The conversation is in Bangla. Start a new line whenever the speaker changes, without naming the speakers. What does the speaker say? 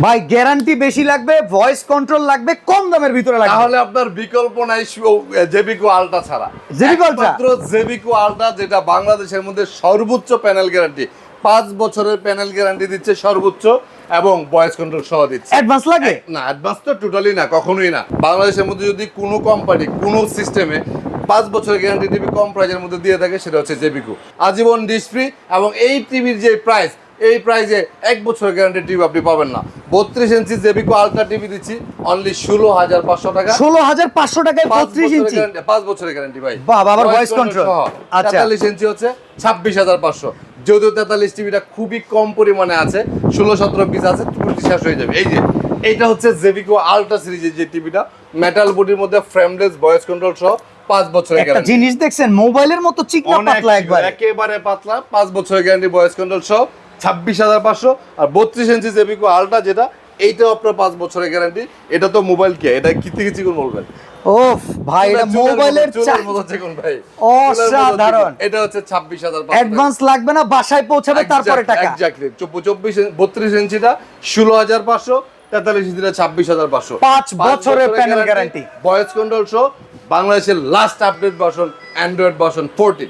ভাই গ্যারান্টি বেশি লাগবে, ভয়েস কন্ট্রোল লাগবে, কম দামের ভিতরে লাগবে,
তাহলে আপনার বিকল্প নাই জেবিকো আলট্রা ছাড়া।
জেবিকো আলট্রা?
মাত্র জেবিকো আলট্রা, যেটা বাংলাদেশের মধ্যে সর্বোচ্চ প্যানেল গ্যারান্টি, 5 বছরের প্যানেল গ্যারান্টি দিচ্ছে সর্বোচ্চ, এবং ভয়েস কন্ট্রোল সহ দিচ্ছে।
অ্যাডভান্স লাগে
না, অ্যাডভান্স তো টোটালি না, কখনোই না। বাংলাদেশের মধ্যে যদি কোনো কোম্পানি কোনো সিস্টেমে 5 বছরের গ্যারান্টি টিভি কম প্রাইজের মধ্যে দিয়ে থাকে, সেটা হচ্ছে জেবিকো। আজীবন ডিশ ফ্রি, এবং এই টিভির যে প্রাইস, এই প্রাইজে 1 বছরের গ্যারান্টি টিভি আপনি পাবেন না। 32 ইঞ্চি জেবিকো আলট্রা টিভি দিচ্ছি অনলি 16,500 টাকা।
16,500 টাকায় 32 ইঞ্চি?
5 বছরের গ্যারান্টি ভাই।
বাহ, আবার ভয়েস কন্ট্রোল। আচ্ছা,
43 ইঞ্চি হচ্ছে 26,500। যদিও 43 টিভিটা খুবই কম পরিমাণে আছে, 16-17 পিস আছে, টুকুটি শেষ হয়ে যাবে। এই যে এইটা হচ্ছে জেবিকো আলট্রা সিরিজের যে টিভিটা, মেটাল বডির মধ্যে ফ্রেমলেস, ভয়েস কন্ট্রোল সহ, 5 বছরের
একটা
গ্যারান্টি।
জিনিস দেখছেন, মোবাইলের মতো চিকনা পাতলা একবার,
একেবারে পাতলা, 5 বছরের গ্যারান্টি, ভয়েস কন্ট্রোল সহ, 26,500। আর 32 ইঞ্চি জেবিকো আলট্রা যেটা, এইটাও আপনার 5 বছরের গ্যারান্টি। এটা তো মোবাইল কি, এটা কি থেকে চিকন বলবেন?
ওফ ভাই, এটা মোবাইলের
চুলের মতো চিকন ভাই,
অসাধারণ।
এটা হচ্ছে 26,500।
অ্যাডভান্স লাগবে না, বাসায় পৌঁছাবে তারপরে টাকা।
এক্স্যাক্টলি। 32 ইঞ্চিটা 16,500, 43 ইঞ্চিটা 26,500।
5 বছরের প্যানেল গ্যারান্টি,
ভয়েস কন্ট্রোল সহ, বাংলাদেশের last update version Android version 14।